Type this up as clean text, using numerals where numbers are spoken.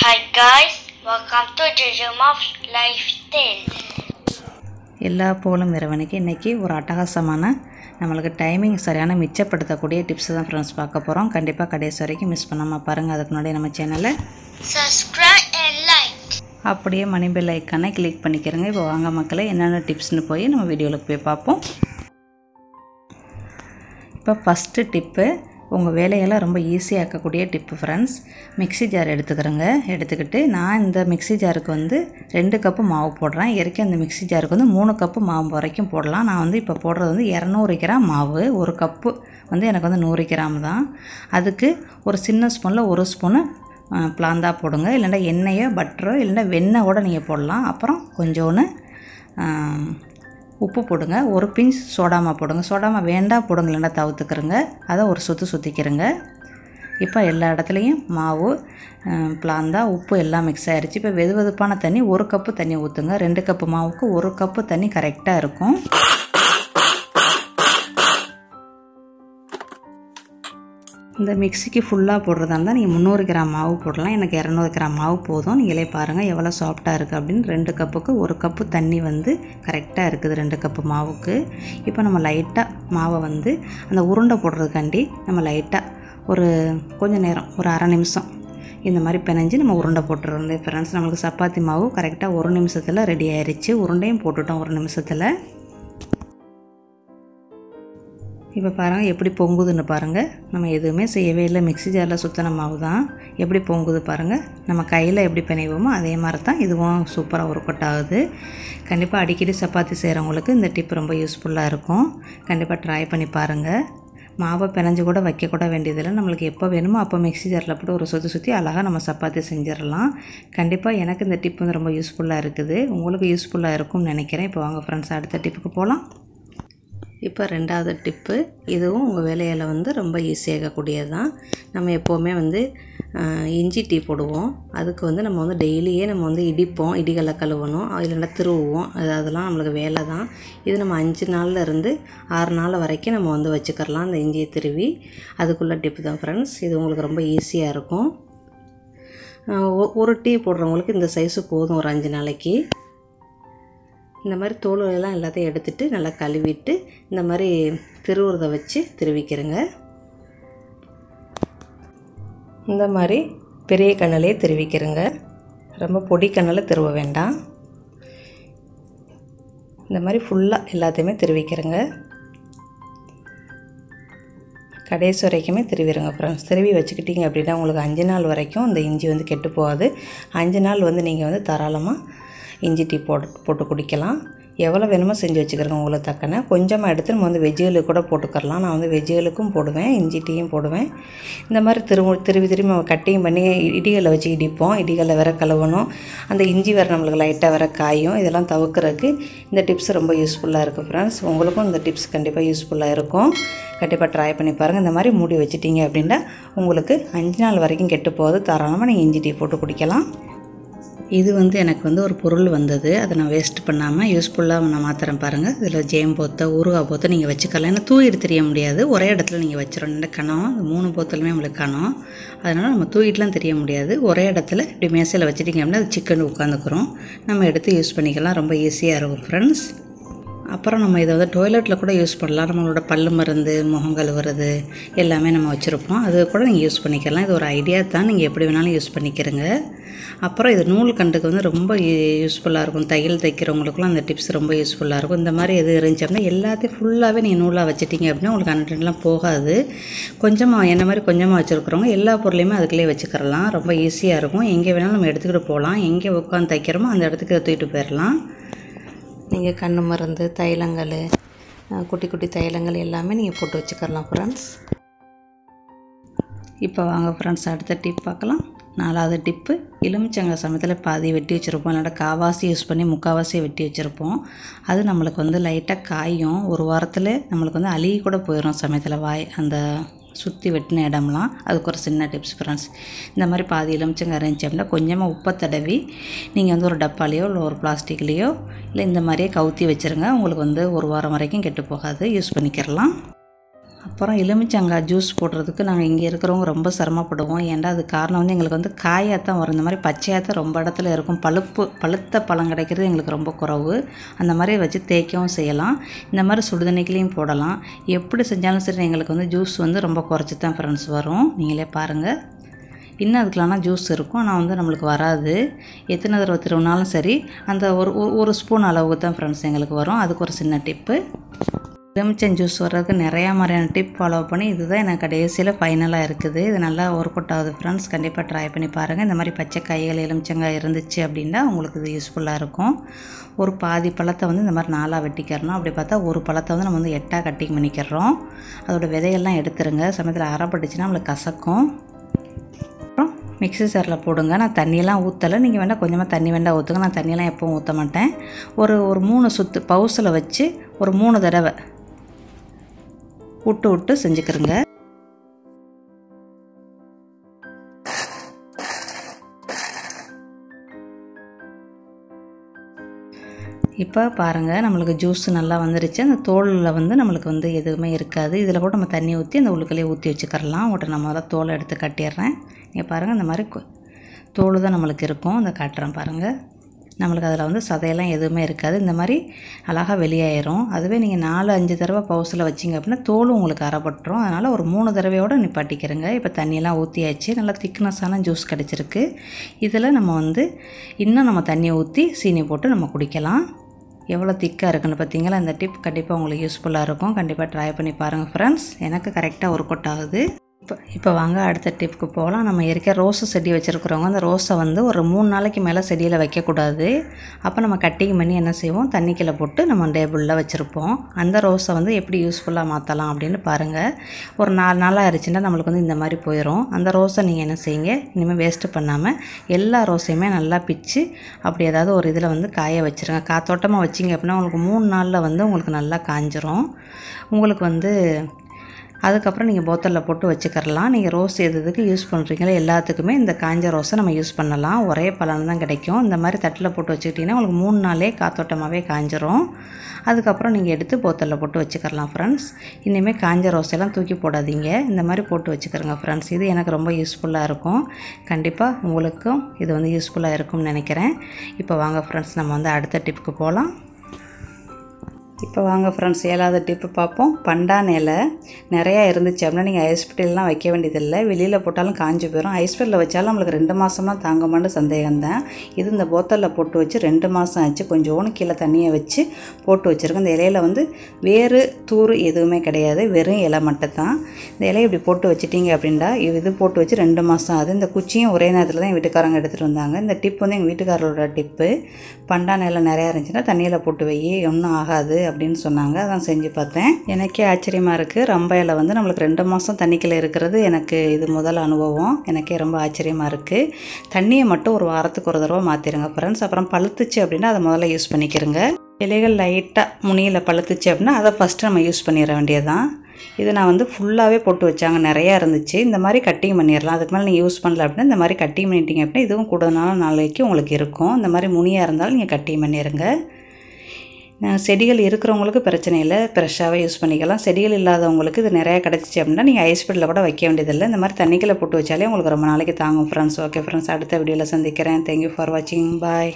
Hi guys, welcome to Kitchentips lifestyle. எல்லா போலும் இறைவனுக்கு இன்றைக்கி ஒரு அட்டகாசமான நம்மளுக்கு டைமிங் சரியான மிச்சப்படுத்தக்கூடிய டிப்ஸ் தான் ஃப்ரெண்ட்ஸ் பார்க்க போகிறோம். கண்டிப்பாக கடைசி வரைக்கும் மிஸ் பண்ணாமல் பாருங்கள். அதுக்கு முன்னாடி நம்ம சேனலை Subscribe and like. அப்படியே மணி பெல் ஐக்கானை கிளிக் பண்ணிக்கிறங்க. இப்போ வாங்க மக்களே, என்னென்ன டிப்ஸ்னு போய் நம்ம வீடியோவில் போய் பார்ப்போம். இப்போ ஃபஸ்ட்டு டிப்பு, உங்கள் வேலையெல்லாம் ரொம்ப ஈஸியாக இருக்கக்கூடிய டிப்பு ஃப்ரெண்ட்ஸ். மிக்ஸி ஜார் எடுத்துக்கிட்டு நான் இந்த மிக்ஸி ஜாருக்கு வந்து 2 கப்பு மாவு போடுறேன். ஏற்கனவே அந்த மிக்ஸி ஜாருக்கு வந்து 3 கப்பு மாவு வரைக்கும் போடலாம். நான் வந்து இப்போ போடுறது வந்து 200 கிராம் மாவு. 1 கப்பு வந்து எனக்கு வந்து 100 கிராம் தான். அதுக்கு ஒரு சின்ன ஸ்பூனில் 1 ஸ்பூனு பிளாந்தா போடுங்க. இல்லைன்னா எண்ணெயோ பட்டரோ இல்லைன்னா வெண்ணெய் கூட நீங்கள் போடலாம். அப்புறம் கொஞ்சோன்னு உப்பு போடுங்க. ஒரு பிஞ்ச் சோடாமா போடுங்க. சோடாமா வேண்டாம் போடுங்க, இல்லைன்னா தவிர்த்துக்கிறங்க. அதை ஒரு சுற்றிக்கிறங்க. இப்போ எல்லா இடத்துலையும் மாவு, பிளாந்தா, உப்பு எல்லாம் மிக்ஸ் ஆகிடுச்சு. இப்போ வெதுவெதுப்பான தண்ணி 1 கப்பு தண்ணி ஊற்றுங்க. 2 கப்பு மாவுக்கு 1 கப்பு தண்ணி கரெக்டாக இருக்கும். இந்த மிக்ஸிக்கு ஃபுல்லாக போடுறதா இருந்தால் நீங்கள் 300 கிராம் மாவு போடலாம். எனக்கு 200 கிராம் மாவு போதும். நீங்களே பாருங்கள் எவ்வளோ சாஃப்டாக இருக்குது அப்படின்னு. 2 கப்புக்கு 1 கப்பு தண்ணி வந்து கரெக்டாக இருக்குது 2 கப்பு மாவுக்கு. இப்போ நம்ம லைட்டாக மாவை வந்து அந்த உருண்டை போடுறதுக்காண்டி நம்ம லைட்டாக ஒரு கொஞ்சம் நேரம், ஒரு அரை நிமிஷம் இந்த மாதிரி பிணைஞ்சு நம்ம உருண்டை போட்டுருந்தேன் ஃப்ரெண்ட்ஸ். நம்மளுக்கு சப்பாத்தி மாவு கரெக்டாக 1 நிமிஷத்தில் ரெடி ஆயிடுச்சு. உருண்டையும் போட்டுட்டோம் 1 நிமிஷத்தில். இப்போ பாருங்கள் எப்படி பொங்குதுன்னு பாருங்கள். நம்ம எதுவுமே செய்யவே இல்லை, மிக்ஸி ஜாரில் சுத்தின மாவு தான். எப்படி பொங்குது பாருங்கள். நம்ம கையில் எப்படி பிணைவோமோ அதே மாதிரி தான் இதுவும் சூப்பராக ஒர்க் அவுட் ஆகுது. கண்டிப்பாக அடிக்கடி சப்பாத்தி செய்கிறவங்களுக்கு இந்த டிப் ரொம்ப யூஸ்ஃபுல்லாக இருக்கும். கண்டிப்பாக ட்ரை பண்ணி பாருங்கள். மாவை பிணைஞ்சு கூட வைக்கக்கூட வேண்டியதில்லை. நம்மளுக்கு எப்போ வேணுமோ அப்போ மிக்ஸி ஜாரில் போட்டு ஒரு சுற்றி அழகாக நம்ம சப்பாத்தி செஞ்சிடலாம். கண்டிப்பாக எனக்கு இந்த டிப் வந்து ரொம்ப யூஸ்ஃபுல்லாக இருக்குது. உங்களுக்கு யூஸ்ஃபுல்லாக இருக்கும்னு நினைக்கிறேன். இப்போ வாங்க ஃப்ரெண்ட்ஸ், அடுத்த டிப்புக்கு போகலாம். இப்போ 2வது டிப்பு, இதுவும் உங்கள் வேலையில் வந்து ரொம்ப ஈஸியாகக்கூடியது தான். நம்ம எப்போவுமே வந்து இஞ்சி டீ போடுவோம். அதுக்கு வந்து நம்ம வந்து டெய்லியே நம்ம வந்து இடிப்போம், இடிகளை கழுவணும், இல்லைன்னா திருவுவோம். அதெல்லாம் நம்மளுக்கு வேலை தான். இது நம்ம 5 நாளில் இருந்து 6 நாள் வரைக்கும் நம்ம வந்து வச்சுக்கிறலாம் அந்த இஞ்சியை திருவி. அதுக்குள்ளே டிப்பு தான் ஃப்ரெண்ட்ஸ். இது உங்களுக்கு ரொம்ப ஈஸியாக இருக்கும். ஒரு டீ போடுறவங்களுக்கு இந்த சைஸு போதும் ஒரு 5 நாளைக்கு. இந்த மாதிரி தோலெல்லாம் எல்லாத்தையும் எடுத்துகிட்டு நல்லா கழுவிட்டு இந்த மாதிரி திருவுறதை வச்சு திருவிக்கிறங்க. இந்த மாதிரி பெரிய கண்ணிலே திருவிக்கிறங்க. ரொம்ப பொடி கண்ணில் திருவ வேண்டாம். இந்த மாதிரி ஃபுல்லாக எல்லாத்தையுமே திருவிக்கிறங்க. கடைசி வரைக்குமே திருவிடுங்க ஃப்ரெண்ட்ஸ். திருவி வச்சுக்கிட்டிங்க அப்படின்னா உங்களுக்கு 5 நாள் வரைக்கும் இந்த இஞ்சி வந்து கெட்டு போகாது. 5 நாள் வந்து நீங்கள் வந்து தாராளமாக இஞ்சி டீ போட்டு குடிக்கலாம். எவ்வளோ வேணுமோ செஞ்சு வச்சுக்கிறோங்க உங்களுக்கு தக்கன. கொஞ்சமாக எடுத்து நம்ம வந்து வெஜ்ஜுகளுக்கு கூட போட்டுக்கலாம். நான் வந்து வெஜ்ஜுகளுக்கும் போடுவேன், இஞ்சி டீயும் போடுவேன். இந்த மாதிரி திரும்பி நம்ம கட்டிங் பண்ணி இடிகளை வச்சு இடிப்போம். இடிகளை வேற கழுவணும், அந்த இஞ்சி வேறு நம்மளுக்கு லைட்டாக வேற காயும். இதெல்லாம் தவிர்க்கிறதுக்கு இந்த டிப்ஸ் ரொம்ப யூஸ்ஃபுல்லாக இருக்குது ஃப்ரெண்ட்ஸ். உங்களுக்கும் இந்த டிப்ஸ் கண்டிப்பாக யூஸ்ஃபுல்லாக இருக்கும். கண்டிப்பாக ட்ரை பண்ணி பாருங்கள். இந்த மாதிரி மூடி வச்சிட்டிங்க அப்படின்னா உங்களுக்கு 5 நாள் வரைக்கும் கெட்டு போகுது. தாராளமாக நீங்கள் இஞ்சி டீ போட்டு குடிக்கலாம். இது வந்து எனக்கு வந்து ஒரு பொருள் வந்தது, அதை நான் வேஸ்ட் பண்ணாமல் யூஸ்ஃபுல்லாக நான் மாத்திரம் பாருங்கள். இதில் ஜேம் போத்தை, ஊறுகாய் போத்தை நீங்கள் வச்சுக்கலாம். ஏன்னா தூக்கிட்டு தெரிய முடியாது, ஒரே இடத்துல நீங்கள் வச்சிடணும். கணம் இந்த 3 போத்தலுமே உங்களுக்கு கணம். அதனால் நம்ம தூக்கிட்டுலாம் தெரிய முடியாது. ஒரே இடத்துல இப்படி மேசையில் வச்சுட்டிங்க அப்படின்னா அது சிக்கன் உட்காந்துக்கிறோம். நம்ம எடுத்து யூஸ் பண்ணிக்கலாம். ரொம்ப ஈஸியாக இருக்கும் ஃப்ரெண்ட்ஸ். அப்புறம் நம்ம இதை வந்து டாய்லெட்டில் கூட யூஸ் பண்ணலாம். நம்மளோட பல்லு மருந்து, முகம் கழுவுறது எல்லாமே நம்ம வச்சுருப்போம். அது கூட நீங்கள் யூஸ் பண்ணிக்கலாம். இது ஒரு ஐடியா தான், நீங்கள் எப்படி வேணாலும் யூஸ் பண்ணிக்கிறங்க. அப்புறம் இது நூல் கண்டுக்கு வந்து ரொம்ப யூஸ்ஃபுல்லாக இருக்கும். தையல் தைக்கிறவங்களுக்குலாம் அந்த டிப்ஸ் ரொம்ப யூஸ்ஃபுல்லாக இருக்கும். இந்த மாதிரி எது இருந்துச்சு அப்படின்னா எல்லாத்தையும் ஃபுல்லாகவே நீங்கள் நூலாக வச்சுட்டிங்க அப்படின்னா உங்களுக்கு கண்டென்ட்லாம் போகாது. கொஞ்சமாக என்ன மாதிரி கொஞ்சமாக வச்சுருக்கிறவங்க எல்லா பொருளையுமே அதுக்குள்ளே வச்சுக்கிறலாம். ரொம்ப ஈஸியாக இருக்கும். எங்கே வேணாலும் நம்ம எடுத்துக்கிட்டு போகலாம். எங்கே உட்காந்து தைக்கிறோமோ அந்த இடத்துக்கு தூக்கிட்டு போயிடலாம். நீங்கள் கண்ணு மருந்து, தைலங்கள், குட்டி குட்டி தைலங்கள் எல்லாமே நீங்கள் போட்டு வச்சுக்கலாம் ஃப்ரெண்ட்ஸ். இப்போ வாங்க ஃப்ரெண்ட்ஸ், அடுத்த டிப் பார்க்கலாம். 4வது டிப்பு, எலுமிச்சங்காய் சமயத்தில் பாதி வெட்டி வச்சுருப்போம், இல்லாட்டா காவாசி யூஸ் பண்ணி முக்கால்வாசியை வெட்டி வச்சுருப்போம். அது நம்மளுக்கு வந்து லைட்டாக காயும். ஒரு வாரத்தில் நம்மளுக்கு வந்து அழுகி கூட போயிடும் சமயத்தில் அந்த சுற்றி வெட்டின இடம்லாம். அதுக்கு ஒரு சின்ன டிப்ஸ் ஃப்ரெண்ட்ஸ். இந்த மாதிரி பாதி எலுமிச்சங்காய் இருந்துச்சு அப்படின்னா கொஞ்சமாக உப்பை தடவி நீங்கள் வந்து ஒரு டப்பாலேயோ இல்லை ஒரு பிளாஸ்டிக்லேயோ இல்லை இந்த மாதிரியே கவுத்தி வச்சுருங்க. உங்களுக்கு வந்து 1 வாரம் வரைக்கும் கெட்டு போகாது, யூஸ் பண்ணிக்கிறலாம். அப்புறம் எலுமிச்சங்காய் ஜூஸ் போடுறதுக்கு நாங்கள் இங்கே இருக்கிறவங்க ரொம்ப சிரமப்படுவோம். ஏன்டா அது காரணம் வந்து எங்களுக்கு வந்து காயாக தான் வரும். இந்த மாதிரி பச்சையாக தான் ரொம்ப இடத்துல இருக்கும். பழுத்த பழம் கிடைக்கிறது எங்களுக்கு ரொம்ப குறைவு. அந்த மாதிரி வச்சு தேய்க்கவும் செய்யலாம். இந்த மாதிரி சுடுதண்ணிக்குலேயும் போடலாம். எப்படி செஞ்சாலும் சரி எங்களுக்கு வந்து ஜூஸ் வந்து ரொம்ப குறைச்சி தான் ஃப்ரெண்ட்ஸ் வரும். நீங்களே பாருங்கள். இன்னும் அதுக்கெலாம் ஜூஸ் இருக்கும், ஆனால் வந்து நம்மளுக்கு வராது. எத்தனை தடவை திருவினாலும் சரி அந்த ஒரு ஸ்பூன் அளவுக்கு தான் ஃப்ரெண்ட்ஸ் எங்களுக்கு வரும். அதுக்கு ஒரு சின்ன டிப்பு. எலுமிச்சம் ஜூஸ் வர்றதுக்கு நிறையா மாதிரியான டிப் ஃபாலோ பண்ணி இதுதான் எனக்கு கடைசியில் ஃபைனலாக இருக்குது. இது நல்லா ஒர்க் அவுட் ஆகுது ஃப்ரெண்ட்ஸ். கண்டிப்பாக ட்ரை பண்ணி பாருங்கள். இந்த மாதிரி பச்சை காய்கள் எலுமிச்சங்காய் இருந்துச்சு அப்படின்னா உங்களுக்கு இது யூஸ்ஃபுல்லாக இருக்கும். ஒரு பாதி பழத்தை வந்து இந்த மாதிரி 4ஆக வெட்டிக்கிறணும். அப்படி பார்த்தா ஒரு பழத்தை வந்து நம்ம வந்து 8ஆக கட்டிங் பண்ணிக்கிறோம். அதோடய விதையெல்லாம் எடுத்துருங்க. சமயத்தில் அரைப்பட்டுச்சுன்னா நம்மளுக்கு கசக்கும். அப்புறம் மிக்ஸி ஜாரில் போடுங்க. நான் தண்ணியெல்லாம் ஊற்றலை. நீங்கள் வேண்டாம் கொஞ்சமாக தண்ணி வேண்டாம் ஊற்றுங்க. நான் தண்ணியெல்லாம் எப்பவும் ஊற்ற மாட்டேன். ஒரு 3 சுற்று பவுஸில் வச்சு ஒரு 3 தடவை விட்டு செஞ்சுக்கிறங்க. இப்போ பாருங்கள், நம்மளுக்கு ஜூஸ் நல்லா வந்துருச்சு. அந்த தோலில் வந்து நம்மளுக்கு வந்து எதுவுமே இருக்காது. இதில் கூட நம்ம தண்ணி ஊற்றி அந்த உள்ளுக்குள்ளேயே ஊற்றி வச்சுக்கிறலாம். உடனே நான் முதல்ல தோலை எடுத்து கட்டிடுறேன். நீங்கள் பாருங்கள், இந்த மாதிரி தோல் தான் நம்மளுக்கு இருக்கும். அந்த காட்டுறேன் பாருங்கள். நம்மளுக்கு அதில் வந்து சதையெல்லாம் எதுவுமே இருக்காது. இந்த மாதிரி அழகாக வெளியாயிரும். அதுவே நீங்கள் 4-5 தடவை பவுஸில் வச்சிங்க அப்படின்னா தோலும் உங்களுக்கு அரைப்பட்டுரும். அதனால் ஒரு 3 தடவையோடு நிப்பாட்டிக்கிறங்க. இப்போ தண்ணியெல்லாம் ஊற்றியாச்சு. நல்லா திக்னஸான ஜூஸ் கிடச்சிருக்கு. இதில் நம்ம வந்து இன்னும் நம்ம தண்ணியை ஊற்றி சீனி போட்டு நம்ம குடிக்கலாம். எவ்வளோ திக்காக இருக்குன்னு பார்த்தீங்களா? இந்த டிப் கண்டிப்பாக உங்களுக்கு யூஸ்ஃபுல்லாக இருக்கும். கண்டிப்பாக ட்ரை பண்ணி பாருங்கள் ஃப்ரெண்ட்ஸ். எனக்கு கரெக்டாக ஒர்க் அவுட் ஆகுது. இப்போ வாங்க அடுத்த டிப்புக்கு போகலாம். நம்ம ஏற்கனவே ரோஸு செடி வச்சுருக்குறவங்க அந்த ரோஸை வந்து ஒரு 3 நாளைக்கு மேலே செடியில் வைக்கக்கூடாது. அப்போ நம்ம கட்டிங் பண்ணி என்ன செய்வோம், தண்ணிக்குள்ளே போட்டு நம்ம டேபிளில் வச்சுருப்போம். அந்த ரோஸை வந்து எப்படி யூஸ்ஃபுல்லாக மாற்றலாம் அப்படின்னு பாருங்கள். ஒரு 4 நாள் ஆயிடுச்சுன்னா நம்மளுக்கு வந்து இந்த மாதிரி போயிடும். அந்த ரோஸை நீங்கள் என்ன செய்யுங்க, இனிமேல் வேஸ்ட்டு பண்ணாமல் எல்லா ரோஸையுமே நல்லா பிச்சு அப்படி ஏதாவது ஒரு இதில் வந்து காய வச்சுருங்க. காத்தோட்டமாக வச்சிங்க அப்படின்னா உங்களுக்கு 3 நாளில் வந்து உங்களுக்கு நல்லா காஞ்சிரும். உங்களுக்கு வந்து அதுக்கப்புறம் நீங்கள் போத்தலில் போட்டு வச்சுக்கிறலாம். நீங்கள் ரோஸ் எதுக்கு யூஸ் பண்ணுறீங்களோ எல்லாத்துக்குமே இந்த காஞ்ச ரோஸை நம்ம யூஸ் பண்ணலாம். ஒரே பலன் தான் கிடைக்கும். இந்த மாதிரி தட்டில் போட்டு வச்சுக்கிட்டிங்கன்னா உங்களுக்கு 3 நாளே காத்தோட்டமாகவே காஞ்சிரும். அதுக்கப்புறம் நீங்கள் எடுத்து போத்தலில் போட்டு வச்சுக்கிறலாம் ஃப்ரெண்ட்ஸ். இனிமேல் காஞ்ச ரோஸெல்லாம் தூக்கி போடாதீங்க. இந்த மாதிரி போட்டு வச்சுக்கிறோங்க ஃப்ரெண்ட்ஸ். இது எனக்கு ரொம்ப யூஸ்ஃபுல்லாக இருக்கும். கண்டிப்பாக உங்களுக்கும் இது வந்து யூஸ்ஃபுல்லாக இருக்கும்னு நினைக்கிறேன். இப்போ வாங்க ஃப்ரெண்ட்ஸ், நம்ம வந்து அடுத்த டிப்புக்கு போகலாம். இப்போ வாங்க ஃப்ரெண்ட்ஸ், 7வது டிப்பு பார்ப்போம். பண்டான் இலை நிறையா இருந்துச்சு அப்படின்னா நீங்கள் ஐஸ்பெட்டிலாம் வைக்க வேண்டியதில்லை. வெளியில் போட்டாலும் காஞ்சி போயிடும். ஐஸ்பெட்டில் வச்சாலும் நம்மளுக்கு 2 மாதம்லாம் தாங்கமான்னு சந்தேகம்தான். இது இந்த போத்தலில் போட்டு வச்சு 2 மாதம் ஆச்சு. கொஞ்சோன்னு கீழே தண்ணியை வச்சு போட்டு வச்சுருக்கேன். இந்த இலையில் வந்து வேறு தூறு எதுவுமே கிடையாது, வெறும் இலை மட்டும் தான். இந்த இலையை இப்படி போட்டு வச்சுட்டிங்க அப்படின்னா இது போட்டு வச்சு 2 மாதம் ஆகுது. இந்த குச்சியும் ஒரே நேரத்தில் தான் எங்கள் வீட்டுக்காரங்க எடுத்துகிட்டு வந்தாங்க. இந்த டிப் வந்து எங்கள் வீட்டுக்காரரோட டிப்பு. பண்டான் இலை நிறையா இருந்துச்சுன்னா தண்ணியில் போட்டு வை, ஒன்றும் ஆகாது அப்படின்னு சொன்னாங்க. அதான் செஞ்சு பார்த்தேன். எனக்கே ஆச்சரியமாக இருக்குது. ரம்ப இலை வந்து நம்மளுக்கு 2 மாதம் தண்ணிக்குள்ளே இருக்கிறது எனக்கு இது முதல் அனுபவம். எனக்கே ரொம்ப ஆச்சரியமாக இருக்குது. தண்ணியை மட்டும் ஒரு வாரத்துக்கு ஒரு தடவை மாற்றிடுங்க ஃப்ரெண்ட்ஸ். அப்புறம் பழுத்துச்சு அப்படின்னா அதை முதல்ல யூஸ் பண்ணிக்கிறங்க. இலைகள் லைட்டாக முனியில் பழுத்துச்சு அப்படின்னா அதை ஃபஸ்ட்டு நம்ம யூஸ் பண்ணிட வேண்டியதுதான். இது நான் வந்து ஃபுல்லாகவே போட்டு வச்சாங்க, நிறையா இருந்துச்சு. இந்த மாதிரி கட்டிங் பண்ணிடலாம். அதுக்கு மேலே நீங்கள் யூஸ் பண்ணல அப்படின்னா இந்த மாதிரி கட்டிங் பண்ணிட்டீங்க அப்படின்னா இதுவும் கூடுதலான நாளைக்கு உங்களுக்கு இருக்கும். இந்த மாதிரி முனியாக இருந்தாலும் நீங்கள் கட்டிங் பண்ணிடுங்க. செடிகள் இருக்கிறவங்களுக்கு பிரச்சனை இல்லை, ஃப்ரெஷ்ஷாகவே யூஸ் பண்ணிக்கலாம். செடிகள் இல்லாதவங்களுக்கு இது நிறையா கிடச்சிச்சு அப்படின்னா நீங்கள் ஐஸ்பெட்டில் கூட வைக்க வேண்டியதில்லை. இந்த மாதிரி தண்ணிக்குள்ளே போட்டு வச்சாலே உங்களுக்கு ரொம்ப நாளைக்கு தாங்கும் ஃப்ரெண்ட்ஸ். ஓகே ஃப்ரெண்ட்ஸ், அடுத்த வீடியோவில் சந்திக்கிறேன். தேங்க்யூ ஃபார் வாட்சிங். பாய்.